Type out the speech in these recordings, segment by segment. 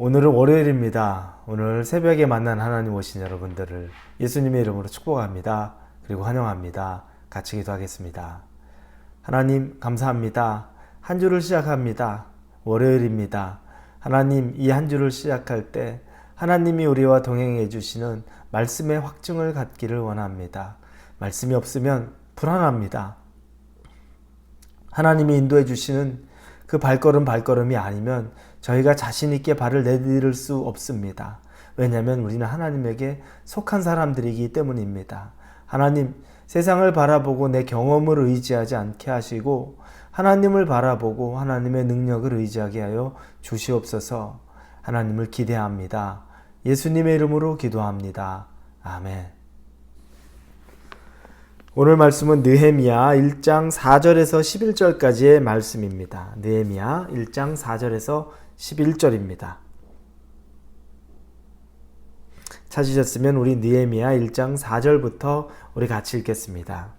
오늘은 월요일입니다. 오늘 새벽에 만난 하나님 오신 여러분들을 예수님의 이름으로 축복합니다. 그리고 환영합니다. 같이 기도하겠습니다. 하나님 감사합니다. 한 주를 시작합니다. 월요일입니다. 하나님, 이 한 주를 시작할 때 하나님이 우리와 동행해 주시는 말씀의 확증을 갖기를 원합니다. 말씀이 없으면 불안합니다. 하나님이 인도해 주시는 그 발걸음이 아니면 저희가 자신 있게 발을 내디딜 수 없습니다. 왜냐하면 우리는 하나님에게 속한 사람들이기 때문입니다. 하나님, 세상을 바라보고 내 경험을 의지하지 않게 하시고 하나님을 바라보고 하나님의 능력을 의지하게 하여 주시옵소서. 하나님을 기대합니다. 예수님의 이름으로 기도합니다. 아멘. 오늘 말씀은 느헤미야 1장 4절에서 11절까지의 말씀입니다. 느헤미야 1장 4절에서 11절입니다. 찾으셨으면 우리 느헤미야 1장 4절부터 우리 같이 읽겠습니다.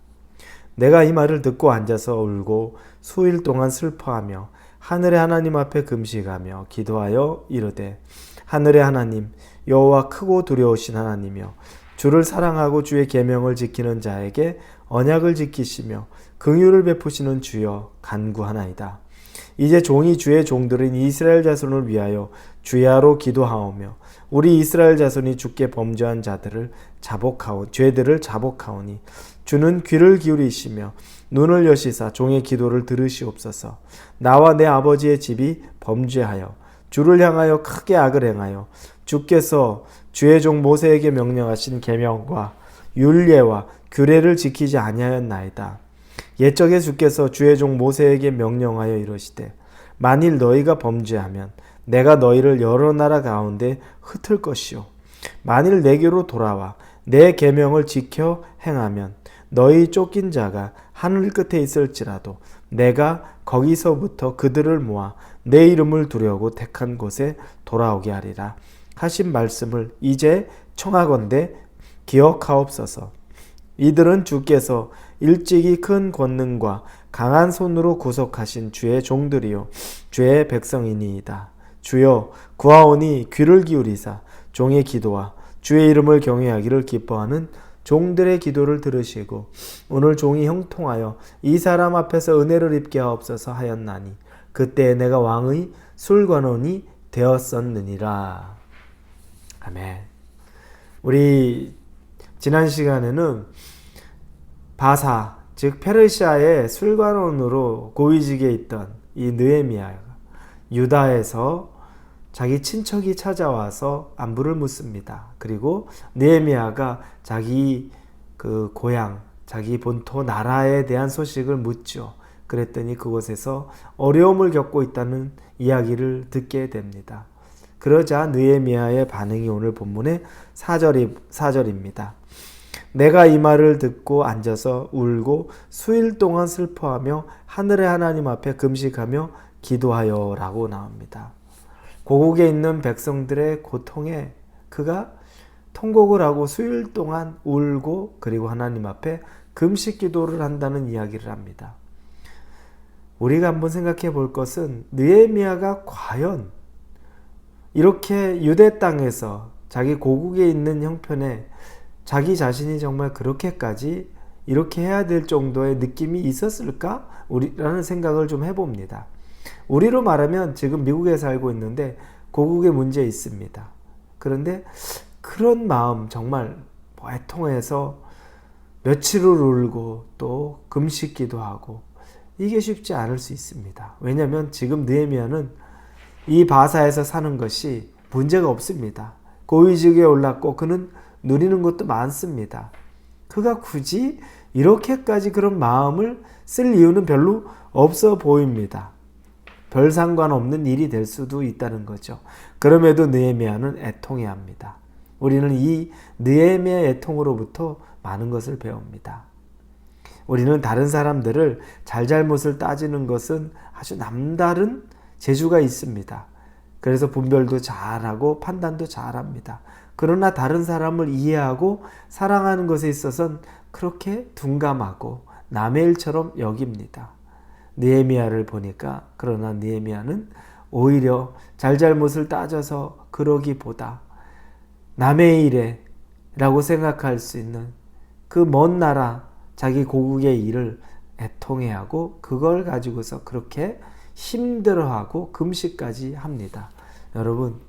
내가 이 말을 듣고 앉아서 울고 수일 동안 슬퍼하며 하늘의 하나님 앞에 금식하며 기도하여 이르되, 하늘의 하나님 여호와 크고 두려우신 하나님이여, 주를 사랑하고 주의 계명을 지키는 자에게 언약을 지키시며 긍휼을 베푸시는 주여 간구하나이다. 이제 종이 주의 종들인 이스라엘 자손을 위하여 주야로 기도하오며 우리 이스라엘 자손이 주께 범죄한 죄들을 자복하오니 주는 귀를 기울이시며 눈을 여시사 종의 기도를 들으시옵소서. 나와 내 아버지의 집이 범죄하여 주를 향하여 크게 악을 행하여 주께서 주의 종 모세에게 명령하신 계명과 율례와 규례를 지키지 아니하였나이다. 옛적에 주께서 주의 종 모세에게 명령하여 이르시되, 만일 너희가 범죄하면 내가 너희를 여러 나라 가운데 흩을 것이요, 만일 내게로 돌아와 내 계명을 지켜 행하면 너희 쫓긴 자가 하늘 끝에 있을지라도 내가 거기서부터 그들을 모아 내 이름을 두려고 택한 곳에 돌아오게 하리라 하신 말씀을 이제 청하건대 기억하옵소서. 이들은 주께서 일찍이 큰 권능과 강한 손으로 구속하신 주의 종들이요 주의 백성이니이다. 주여 구하오니 귀를 기울이사 종의 기도와 주의 이름을 경외하기를 기뻐하는 종들의 기도를 들으시고 오늘 종이 형통하여 이 사람 앞에서 은혜를 입게 하옵소서 하였나니 그때 내가 왕의 술관원이 되었었느니라. 아멘. 우리 지난 시간에는 바사, 즉 페르시아의 술관원으로 고위직에 있던 이 느헤미야가 유다에서 자기 친척이 찾아와서 안부를 묻습니다. 그리고 느헤미야가 자기 그 고향, 자기 본토 나라에 대한 소식을 묻죠. 그랬더니 그곳에서 어려움을 겪고 있다는 이야기를 듣게 됩니다. 그러자 느헤미야의 반응이 오늘 본문의 4절입니다. 내가 이 말을 듣고 앉아서 울고 수일 동안 슬퍼하며 하늘의 하나님 앞에 금식하며 기도하여 라고 나옵니다. 고국에 있는 백성들의 고통에 그가 통곡을 하고 수일 동안 울고 그리고 하나님 앞에 금식 기도를 한다는 이야기를 합니다. 우리가 한번 생각해 볼 것은 느헤미야가 과연 이렇게 유대 땅에서 자기 고국에 있는 형편에 자기 자신이 정말 그렇게까지 이렇게 해야 될 정도의 느낌이 있었을까? 라는 생각을 좀 해봅니다. 우리로 말하면 지금 미국에 살고 있는데 고국에 문제 있습니다. 그런데 그런 마음 정말 애통해서 며칠을 울고 또 금식기도 하고 이게 쉽지 않을 수 있습니다. 왜냐하면 지금 느헤미야는 이 바사에서 사는 것이 문제가 없습니다. 고위직에 올랐고 그는 누리는 것도 많습니다. 그가 굳이 이렇게까지 그런 마음을 쓸 이유는 별로 없어 보입니다. 별 상관없는 일이 될 수도 있다는 거죠. 그럼에도 느헤미야는 애통해야 합니다. 우리는 이 느헤미야의 애통으로부터 많은 것을 배웁니다. 우리는 다른 사람들을 잘잘못을 따지는 것은 아주 남다른 재주가 있습니다. 그래서 분별도 잘하고 판단도 잘합니다. 그러나 다른 사람을 이해하고 사랑하는 것에 있어서는 그렇게 둔감하고 남의 일처럼 여깁니다. 느헤미야를 보니까 그러나 느헤미야는 오히려 잘잘못을 따져서 그러기보다 남의 일에 라고 생각할 수 있는 그 먼 나라 자기 고국의 일을 애통해하고 그걸 가지고서 그렇게 힘들어하고 금식까지 합니다. 여러분,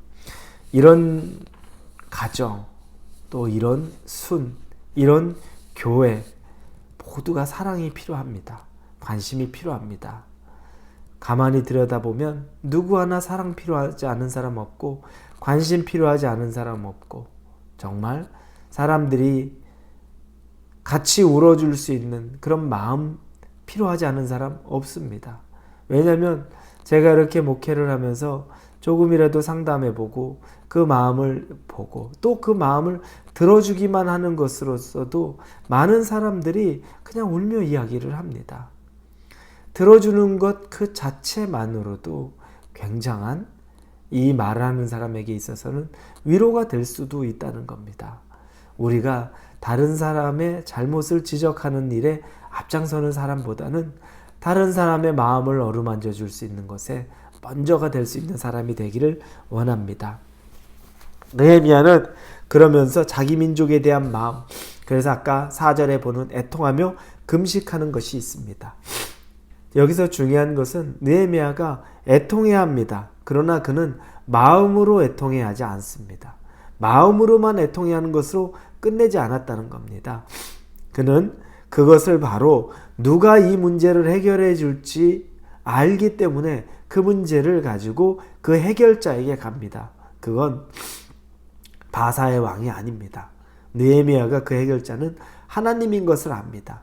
이런 가정, 또 이런 이런 교회 모두가 사랑이 필요합니다. 관심이 필요합니다. 가만히 들여다보면 누구 하나 사랑 필요하지 않은 사람 없고 관심 필요하지 않은 사람 없고 정말 사람들이 같이 울어줄 수 있는 그런 마음 필요하지 않은 사람 없습니다. 왜냐하면 제가 이렇게 목회를 하면서 조금이라도 상담해보고 그 마음을 보고 또 그 마음을 들어주기만 하는 것으로서도 많은 사람들이 그냥 울며 이야기를 합니다. 들어주는 것 그 자체만으로도 굉장한 이 말하는 사람에게 있어서는 위로가 될 수도 있다는 겁니다. 우리가 다른 사람의 잘못을 지적하는 일에 앞장서는 사람보다는 다른 사람의 마음을 어루만져 줄 수 있는 것에 먼저가 될 수 있는 사람이 되기를 원합니다. 느헤미야는 그러면서 자기 민족에 대한 마음, 그래서 아까 4절에 보는 애통하며 금식하는 것이 있습니다. 여기서 중요한 것은 느헤미야가 애통해야 합니다. 그러나 그는 마음으로 애통해야 하지 않습니다. 마음으로만 애통해야 하는 것으로 끝내지 않았다는 겁니다. 그는 그것을 바로 누가 이 문제를 해결해 줄지 알기 때문에 그 문제를 가지고 그 해결자에게 갑니다. 그건 바사의 왕이 아닙니다. 느헤미야가 그 해결자는 하나님인 것을 압니다.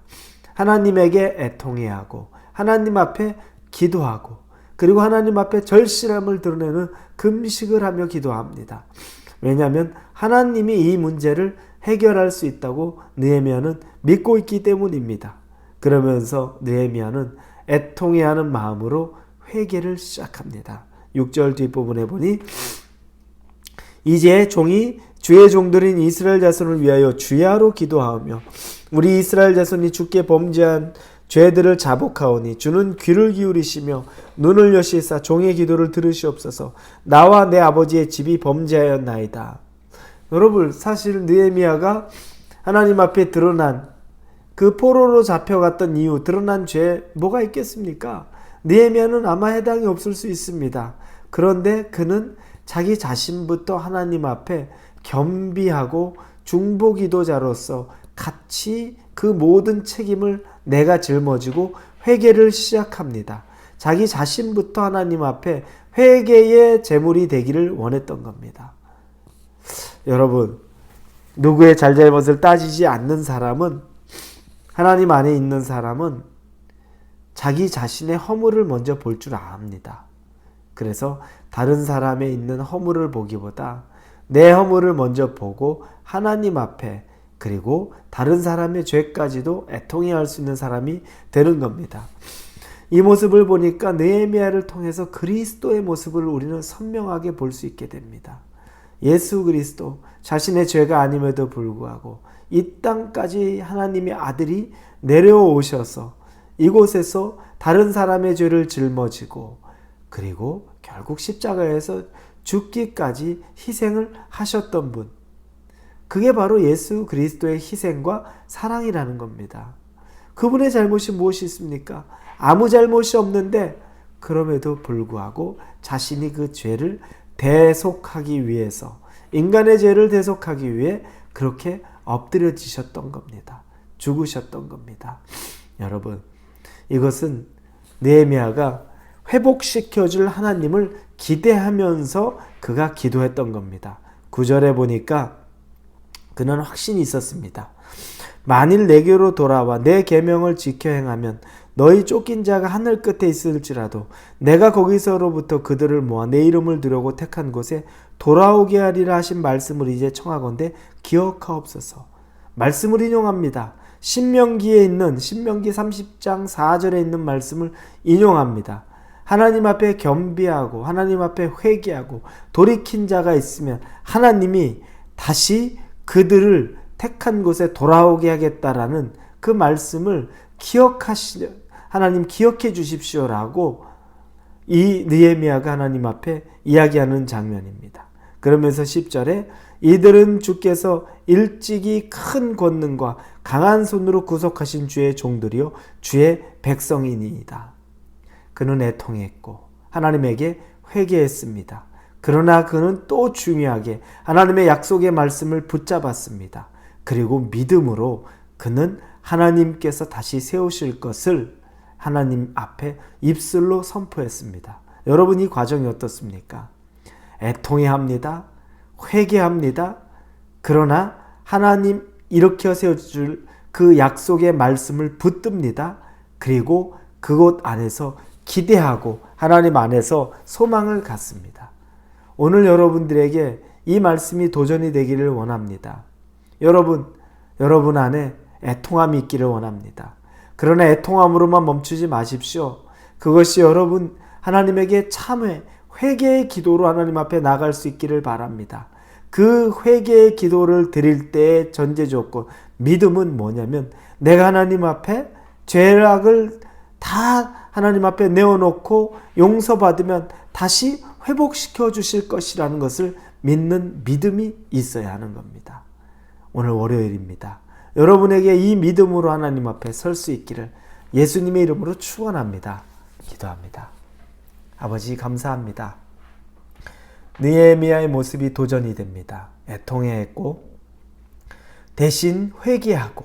하나님에게 애통해야 하고 하나님 앞에 기도하고 그리고 하나님 앞에 절실함을 드러내는 금식을 하며 기도합니다. 왜냐하면 하나님이 이 문제를 해결할 수 있다고 느헤미야는 믿고 있기 때문입니다. 그러면서 느헤미야는 애통해야 하는 마음으로 회개를 시작합니다. 6절 뒷부분에 보니 이제 종이 주의 종들인 이스라엘 자손을 위하여 주야로 기도하며 우리 이스라엘 자손이 주께 범죄한 죄들을 자복하오니 주는 귀를 기울이시며 눈을 여시사 종의 기도를 들으시옵소서. 나와 내 아버지의 집이 범죄하였나이다. 여러분, 사실 느헤미야가 하나님 앞에 드러난 그 포로로 잡혀갔던 이유, 드러난 죄 뭐가 있겠습니까? 느헤미야는 아마 해당이 없을 수 있습니다. 그런데 그는 자기 자신부터 하나님 앞에 겸비하고 중보기도자로서 같이 그 모든 책임을 내가 짊어지고 회개를 시작합니다. 자기 자신부터 하나님 앞에 회개의 제물이 되기를 원했던 겁니다. 여러분, 누구의 잘잘못을 따지지 않는 사람은, 하나님 안에 있는 사람은 자기 자신의 허물을 먼저 볼 줄 압니다. 그래서 다른 사람에 있는 허물을 보기보다 내 허물을 먼저 보고 하나님 앞에 그리고 다른 사람의 죄까지도 애통해야 할 수 있는 사람이 되는 겁니다. 이 모습을 보니까 느헤미야를 통해서 그리스도의 모습을 우리는 선명하게 볼 수 있게 됩니다. 예수 그리스도 자신의 죄가 아님에도 불구하고 이 땅까지 하나님의 아들이 내려오셔서 이곳에서 다른 사람의 죄를 짊어지고 그리고 결국 십자가에서 죽기까지 희생을 하셨던 분, 그게 바로 예수 그리스도의 희생과 사랑이라는 겁니다. 그분의 잘못이 무엇이 있습니까? 아무 잘못이 없는데 그럼에도 불구하고 자신이 그 죄를 대속하기 위해서, 인간의 죄를 대속하기 위해 그렇게 엎드려지셨던 겁니다. 죽으셨던 겁니다. 여러분, 이것은 느헤미야가 회복시켜줄 하나님을 기대하면서 그가 기도했던 겁니다. 9절에 보니까 그는 확신이 있었습니다. 만일 내게로 돌아와 내 계명을 지켜 행하면 너희 쫓긴 자가 하늘 끝에 있을지라도 내가 거기서로부터 그들을 모아 내 이름을 두려고 택한 곳에 돌아오게 하리라 하신 말씀을 이제 청하건대 기억하옵소서. 말씀을 인용합니다. 신명기에 있는 신명기 30장 4절에 있는 말씀을 인용합니다. 하나님 앞에 겸비하고 하나님 앞에 회개하고 돌이킨 자가 있으면 하나님이 다시 그들을 택한 곳에 돌아오게 하겠다라는 그 말씀을 하나님 기억해 주십시오라고 이 느헤미야가 하나님 앞에 이야기하는 장면입니다. 그러면서 10절에 이들은 주께서 일찍이 큰 권능과 강한 손으로 구속하신 주의 종들이요 주의 백성이니이다. 그는 애통했고 하나님에게 회개했습니다. 그러나 그는 또 중요하게 하나님의 약속의 말씀을 붙잡았습니다. 그리고 믿음으로 그는 하나님께서 다시 세우실 것을 하나님 앞에 입술로 선포했습니다. 여러분, 이 과정이 어떻습니까? 애통해합니다. 회개합니다. 그러나 하나님 일으켜 세워줄 그 약속의 말씀을 붙듭니다. 그리고 그곳 안에서 기대하고 하나님 안에서 소망을 갖습니다. 오늘 여러분들에게 이 말씀이 도전이 되기를 원합니다. 여러분 안에 애통함이 있기를 원합니다. 그러나 애통함으로만 멈추지 마십시오. 그것이 여러분 하나님에게 참회, 회개의 기도로 하나님 앞에 나갈 수 있기를 바랍니다. 그 회개의 기도를 드릴 때의 전제 조건, 믿음은 뭐냐면 내가 하나님 앞에 죄악을 다 하나님 앞에 내어놓고 용서받으면 다시 회복시켜 주실 것이라는 것을 믿는 믿음이 있어야 하는 겁니다. 오늘 월요일입니다. 여러분에게 이 믿음으로 하나님 앞에 설 수 있기를 예수님의 이름으로 축원합니다. 기도합니다. 아버지, 감사합니다. 느헤미야의 모습이 도전이 됩니다. 애통해했고 대신 회개하고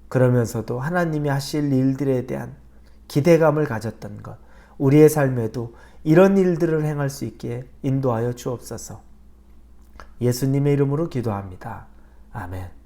그러면서도 하나님이 하실 일들에 대한 기대감을 가졌던 것, 우리의 삶에도 이런 일들을 행할 수 있게 인도하여 주옵소서. 예수님의 이름으로 기도합니다. 아멘.